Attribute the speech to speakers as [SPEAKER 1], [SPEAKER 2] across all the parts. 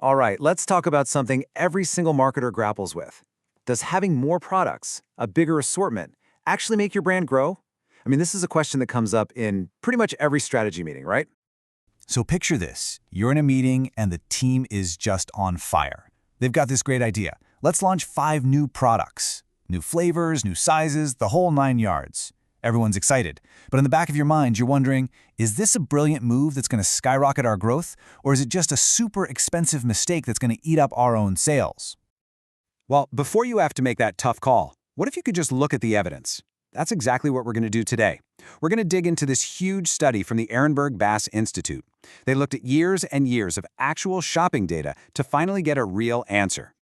[SPEAKER 1] All right, let's talk about something every single marketer grapples with. Does having more products, a bigger assortment, actually make your brand grow? I mean, this is a question that comes up in pretty much every strategy meeting, right?
[SPEAKER 2] So picture this. You're in a meeting and the team is just on fire. They've got this great idea. Let's launch 5 new products. New flavors, new sizes, the whole 9 yards. Everyone's excited. But in the back of your mind, you're wondering, is this a brilliant move that's going to skyrocket our growth? Or is it just a super expensive mistake that's going to eat up our own sales?
[SPEAKER 1] Well, before you have to make that tough call, what if you could just look at the evidence? That's exactly what we're going to do today. We're going to dig into this huge study from the Ehrenberg Bass Institute. They looked at years and years of actual shopping data to finally get a real answer.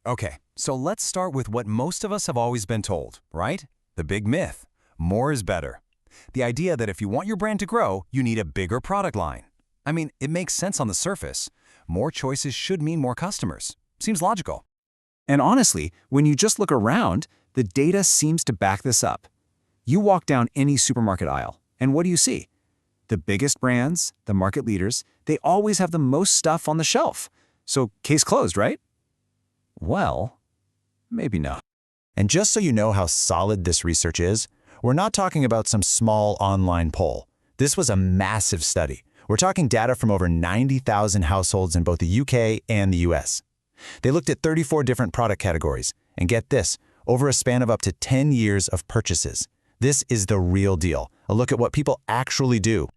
[SPEAKER 2] Okay, so let's start with what most of us have always been told, right? The big myth. More is better. The idea that if you want your brand to grow, you need a bigger product line. I mean, it makes sense on the surface. More choices should mean more customers. Seems logical.
[SPEAKER 1] And honestly, when you just look around, the data seems to back this up. You walk down any supermarket aisle, and what do you see? The biggest brands, the market leaders, they always have the most stuff on the shelf. So case closed, right? Well, maybe not.
[SPEAKER 2] And just so you know how solid this research is, we're not talking about some small online poll. This was a massive study. We're talking data from over 90,000 households in both the UK and the US. They looked at 34 different product categories, and get this, over a span of up to 10 years of purchases. This is the real deal, a look at what people actually do.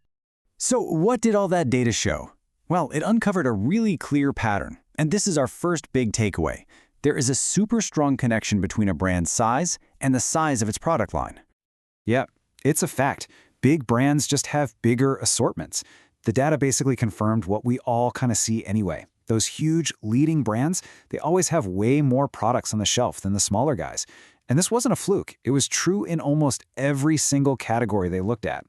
[SPEAKER 1] So what did all that data show? Well, it uncovered a really clear pattern, and this is our first big takeaway. There is a super strong connection between a brand's size and the size of its product line. Yeah, it's a fact. Big brands just have bigger assortments. The data basically confirmed what we all kind of see anyway. Those huge leading brands, they always have way more products on the shelf than the smaller guys. And this wasn't a fluke. It was true in almost every single category they looked at.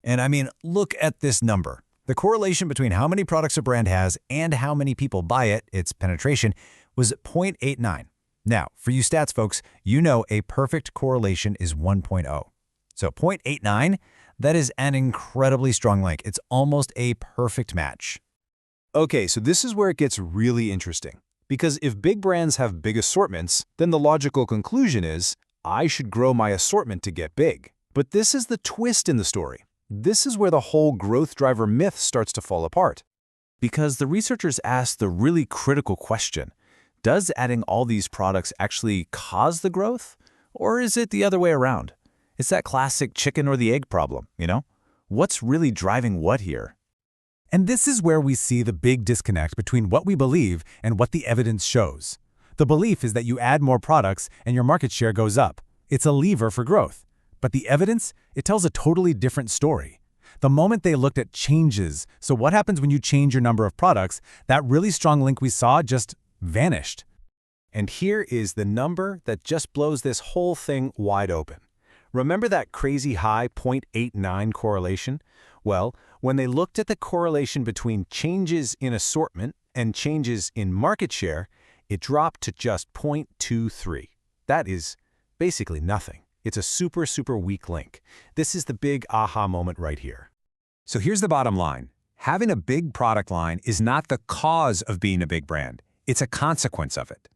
[SPEAKER 2] And I mean, look at this number. The correlation between how many products a brand has and how many people buy it, its penetration, was 0.89. Now, for you stats folks, you know a perfect correlation is 1.0. So 0.89, that is an incredibly strong link. It's almost a perfect match.
[SPEAKER 3] Okay, so this is where it gets really interesting. Because if big brands have big assortments, then the logical conclusion is, I should grow my assortment to get big. But this is the twist in the story. This is where the whole growth driver myth starts to fall apart. Because the researchers asked the really critical question, does adding all these products actually cause the growth? Or is it the other way around? It's that classic chicken or the egg problem, you know? What's really driving what here?
[SPEAKER 2] And this is where we see the big disconnect between what we believe and what the evidence shows. The belief is that you add more products and your market share goes up. It's a lever for growth. But the evidence, it tells a totally different story. The moment they looked at changes, so what happens when you change your number of products, that really strong link we saw just vanished.
[SPEAKER 3] And here is the number that just blows this whole thing wide open. Remember that crazy high 0.89 correlation? Well, when they looked at the correlation between changes in assortment and changes in market share, it dropped to just 0.23. That is basically nothing. It's a super, super weak link. This is the big aha moment right here.
[SPEAKER 1] So here's the bottom line. Having a big product line is not the cause of being a big brand. It's a consequence of it.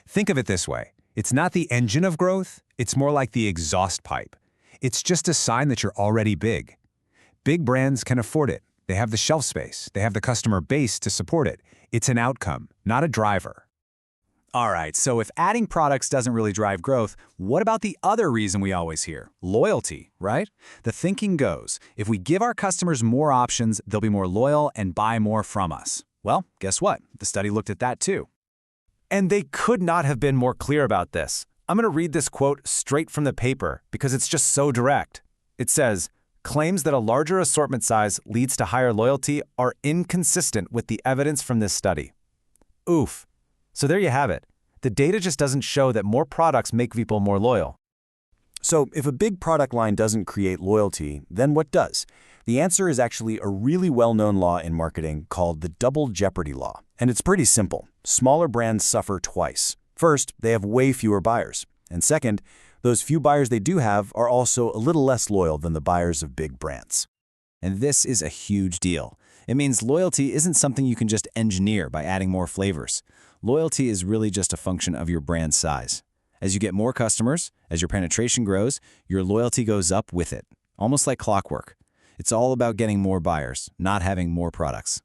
[SPEAKER 1] Think of it this way. It's not the engine of growth, it's more like the exhaust pipe. It's just a sign that you're already big. Big brands can afford it. They have the shelf space. They have the customer base to support it. It's an outcome, not a driver. All right, so if adding products doesn't really drive growth, what about the other reason we always hear? Loyalty, right? The thinking goes, if we give our customers more options, they'll be more loyal and buy more from us. Well, guess what? The study looked at that too.
[SPEAKER 3] And they could not have been more clear about this. I'm going to read this quote straight from the paper because it's just so direct. It says, claims that a larger assortment size leads to higher loyalty are inconsistent with the evidence from this study. Oof. So there you have it. The data just doesn't show that more products make people more loyal. So if a big product line doesn't create loyalty, then what does? The answer is actually a really well-known law in marketing called the double jeopardy law. And it's pretty simple. Smaller brands suffer twice. First, they have way fewer buyers. And second, those few buyers they do have are also a little less loyal than the buyers of big brands. And this is a huge deal. It means loyalty isn't something you can just engineer by adding more flavors. Loyalty is really just a function of your brand size. As you get more customers, as your penetration grows, your loyalty goes up with it, almost like clockwork. It's all about getting more buyers, not having more products.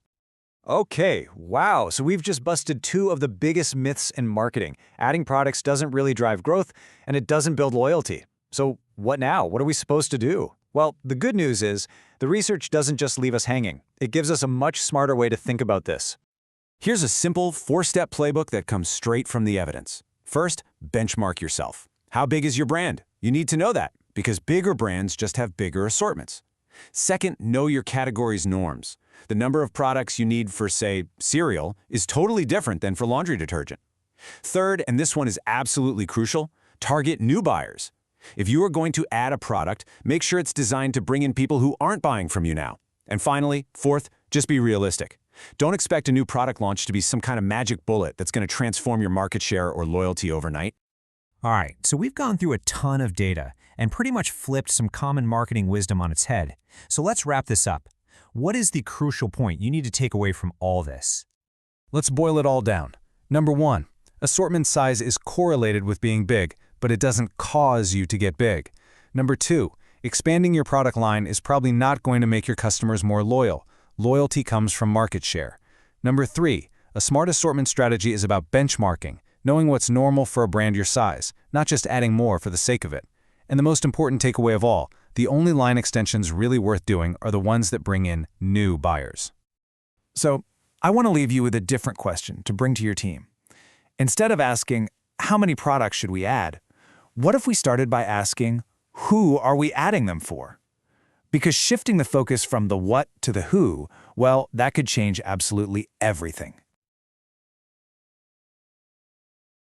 [SPEAKER 4] Okay, wow. So we've just busted two of the biggest myths in marketing. Adding products doesn't really drive growth, and it doesn't build loyalty. So what now? What are we supposed to do? Well, the good news is the research doesn't just leave us hanging. It gives us a much smarter way to think about this.
[SPEAKER 1] Here's a simple 4-step playbook that comes straight from the evidence. First, benchmark yourself. How big is your brand? You need to know that, because bigger brands just have bigger assortments. Second, know your category's norms. The number of products you need for, say, cereal is totally different than for laundry detergent. Third, and this one is absolutely crucial, target new buyers. If you are going to add a product, make sure it's designed to bring in people who aren't buying from you now. And finally, fourth, just be realistic. Don't expect a new product launch to be some kind of magic bullet that's going to transform your market share or loyalty overnight.
[SPEAKER 5] All right, so we've gone through a ton of data and pretty much flipped some common marketing wisdom on its head. So let's wrap this up. What is the crucial point you need to take away from all this?
[SPEAKER 3] Let's boil it all down. Number 1, assortment size is correlated with being big, but it doesn't cause you to get big. Number 2, expanding your product line is probably not going to make your customers more loyal. Loyalty comes from market share. Number 3, a smart assortment strategy is about benchmarking, knowing what's normal for a brand your size, not just adding more for the sake of it. And the most important takeaway of all, the only line extensions really worth doing are the ones that bring in new buyers.
[SPEAKER 6] So, I want to leave you with a different question to bring to your team. Instead of asking, how many products should we add? What if we started by asking, who are we adding them for? Because shifting the focus from the what to the who, well, that could change absolutely everything.